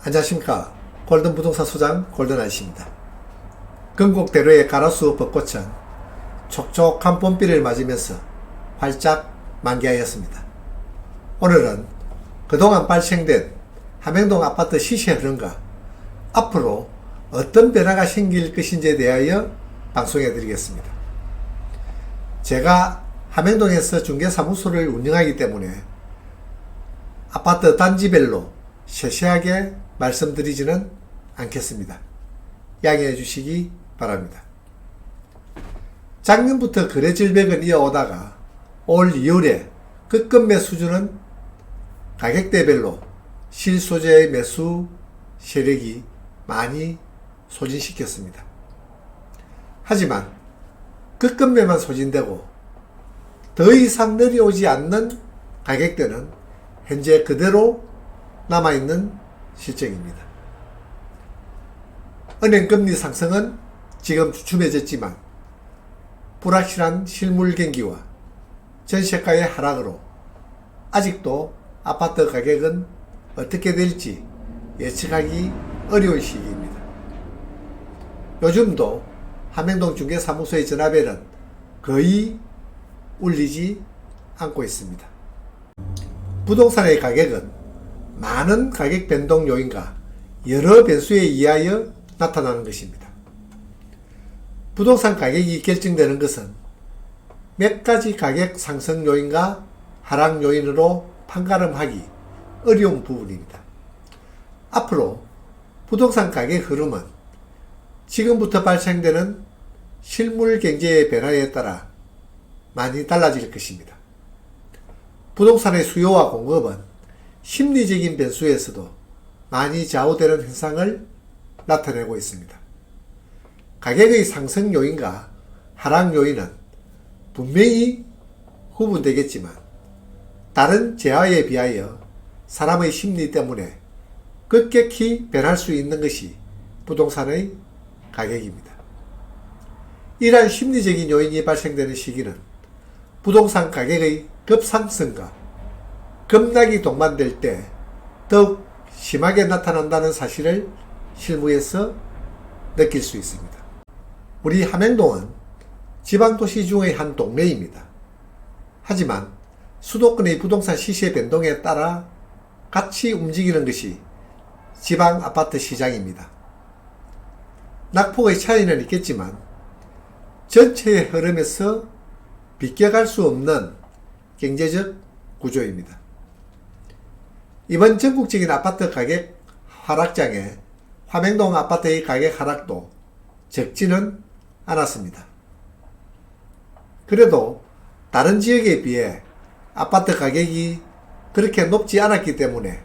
안녕하십니까. 골든부동산 소장 골든아이씨입니다. 건국대로의 가로수 벚꽃은 촉촉한 봄비를 맞으면서 활짝 만개하였습니다. 오늘은 그동안 발생된 함행동 아파트 시세 흐름과 앞으로 어떤 변화가 생길 것인지에 대하여 방송해 드리겠습니다. 제가 함행동에서 중개사무소를 운영하기 때문에 아파트 단지별로 세세하게 말씀드리지는 않겠습니다. 양해해 주시기 바랍니다. 작년부터 거래 질병을 이어오다가 올 2월에 급매 수준은 가격대별로 실소재의 매수 세력이 많이 소진시켰습니다. 하지만 급매만 소진되고 더 이상 내려오지 않는 가격대는 현재 그대로 남아있는 실정입니다. 은행금리 상승은 지금 주춤해졌지만 불확실한 실물 경기와 전세가의 하락으로 아직도 아파트 가격은 어떻게 될지 예측하기 어려운 시기입니다. 요즘도 함행동 중개사무소의 전화벨은 거의 울리지 않고 있습니다. 부동산의 가격은 많은 가격 변동 요인과 여러 변수에 의하여 나타나는 것입니다. 부동산 가격이 결정되는 것은 몇 가지 가격 상승 요인과 하락 요인으로 판가름하기 어려운 부분입니다. 앞으로 부동산 가격 흐름은 지금부터 발생되는 실물 경제의 변화에 따라 많이 달라질 것입니다. 부동산의 수요와 공급은 심리적인 변수에서도 많이 좌우되는 현상을 나타내고 있습니다. 가격의 상승 요인과 하락 요인은 분명히 구분되겠지만 다른 재화에 비하여 사람의 심리 때문에 급격히 변할 수 있는 것이 부동산의 가격입니다. 이러한 심리적인 요인이 발생되는 시기는 부동산 가격의 급상승과 급락이 동반될 때 더욱 심하게 나타난다는 사실을 실무에서 느낄 수 있습니다. 우리 함행동은 지방도시 중의 한 동네입니다. 하지만 수도권의 부동산 시세 변동에 따라 같이 움직이는 것이 지방 아파트 시장입니다. 낙폭의 차이는 있겠지만 전체의 흐름에서 비껴갈 수 없는 경제적 구조입니다. 이번 전국적인 아파트 가격 하락장에 함행동 아파트의 가격 하락도 적지는 않았습니다. 그래도 다른 지역에 비해 아파트 가격이 그렇게 높지 않았기 때문에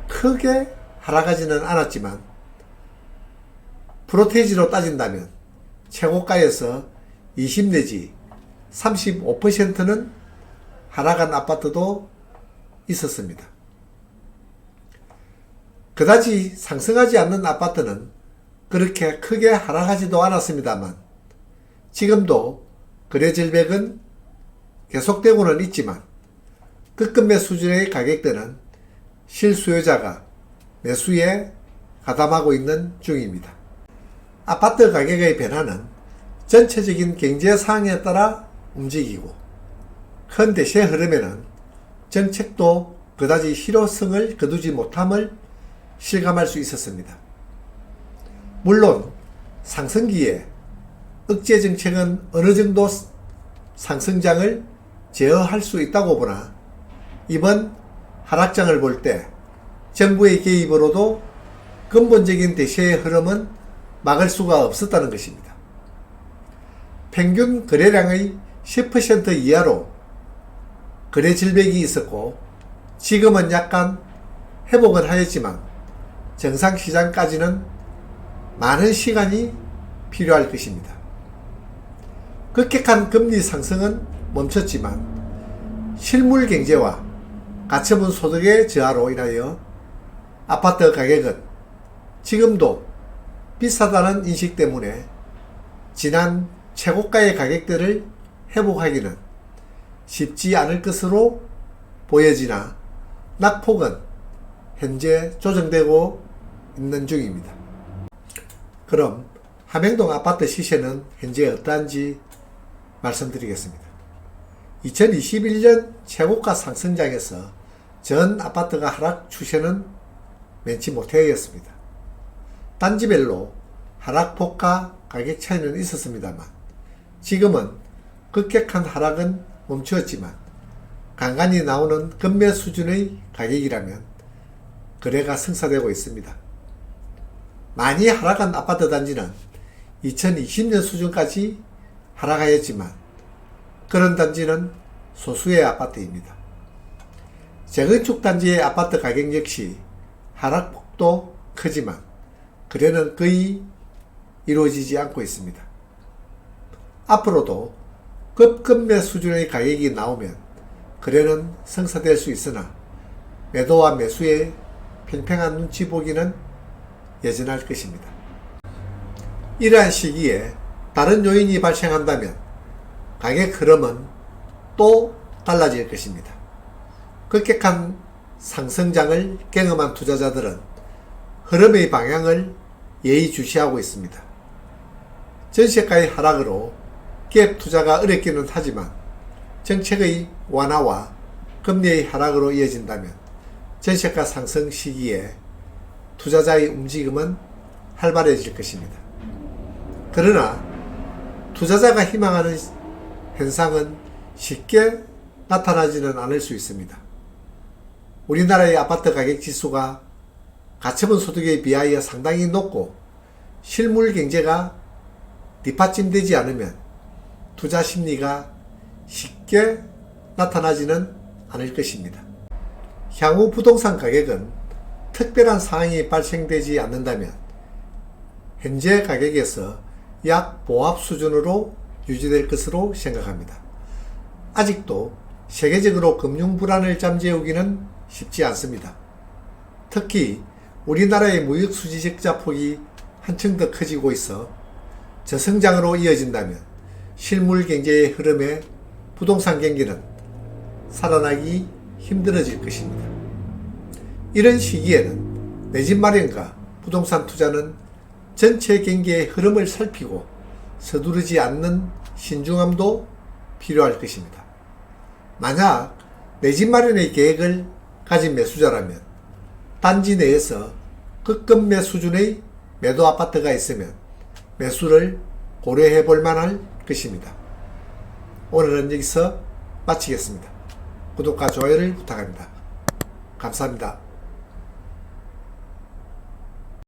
크게 하락하지는 않았지만 프로테이지로 따진다면 최고가에서 20 내지 35%는 하락한 아파트도 있었습니다. 그다지 상승하지 않는 아파트는 그렇게 크게 하락하지도 않았습니다만 지금도 거래 절벽은 계속되고는 있지만 급매 수준의 가격대는 실수요자가 매수에 가담하고 있는 중입니다. 아파트 가격의 변화는 전체적인 경제 상황에 따라 움직이고 큰 대세 흐름에는 정책도 그다지 실효성을 거두지 못함을 실감할 수 있었습니다. 물론 상승기에 억제 정책은 어느 정도 상승장을 제어할 수 있다고 보나 이번 하락장을 볼 때 정부의 개입으로도 근본적인 대세의 흐름은 막을 수가 없었다는 것입니다. 평균 거래량의 10% 이하로 거래 질벽이 있었고 지금은 약간 회복은 하였지만 정상시장까지는 많은 시간이 필요할 것입니다. 급격한 금리 상승은 멈췄지만 실물 경제와 가처분 소득의 저하로 인하여 아파트 가격은 지금도 비싸다는 인식 때문에 지난 최고가의 가격대를 회복하기는 쉽지 않을 것으로 보여지나 낙폭은 현재 조정되고 있는 중입니다. 그럼 함영동 아파트 시세는 현재 어떠한지 말씀드리겠습니다. 2021년 최고가 상승장에서 전 아파트가 하락 추세는 면치 못하였습니다. 단지별로 하락폭과 가격 차이는 있었습니다만 지금은 급격한 하락은 멈추었지만 간간히 나오는 급매 수준의 가격이라면 거래가 성사되고 있습니다. 많이 하락한 아파트 단지는 2020년 수준까지 하락하였지만 그런 단지는 소수의 아파트입니다. 재건축 단지의 아파트 가격 역시 하락폭도 크지만 거래는 거의 이루어지지 않고 있습니다. 앞으로도 급급매 수준의 가격이 나오면 거래는 성사될 수 있으나 매도와 매수의 팽팽한 눈치 보기는 여전할 것입니다. 이러한 시기에 다른 요인이 발생한다면 가격 흐름은 또 달라질 것입니다. 급격한 상승장을 경험한 투자자들은 흐름의 방향을 예의주시하고 있습니다. 전세가의 하락으로 갭 투자가 어렵기는 하지만 정책의 완화와 금리의 하락으로 이어진다면 전세가 상승 시기에 투자자의 움직임은 활발해질 것입니다. 그러나 투자자가 희망하는 현상은 쉽게 나타나지는 않을 수 있습니다. 우리나라의 아파트 가격 지수가 가처분 소득에 비하여 상당히 높고 실물 경제가 뒷받침되지 않으면 투자 심리가 쉽게 나타나지는 않을 것입니다. 향후 부동산 가격은 특별한 상황이 발생되지 않는다면 현재 가격에서 약 보합 수준으로 유지될 것으로 생각합니다. 아직도 세계적으로 금융 불안을 잠재우기는 쉽지 않습니다. 특히 우리나라의 무역 수지 적자 폭이 한층 더 커지고 있어 저성장으로 이어진다면 실물 경제의 흐름에 부동산 경기는 살아나기 힘들어질 것입니다. 이런 시기에는 내 집 마련과 부동산 투자는 전체 경기의 흐름을 살피고 서두르지 않는 신중함도 필요할 것입니다. 만약 내 집 마련의 계획을 가진 매수자라면 단지 내에서 급급매 수준의 매도 아파트가 있으면 매수를 고려해 볼 만할 것입니다. 오늘은 여기서 마치겠습니다. 구독과 좋아요를 부탁합니다. 감사합니다.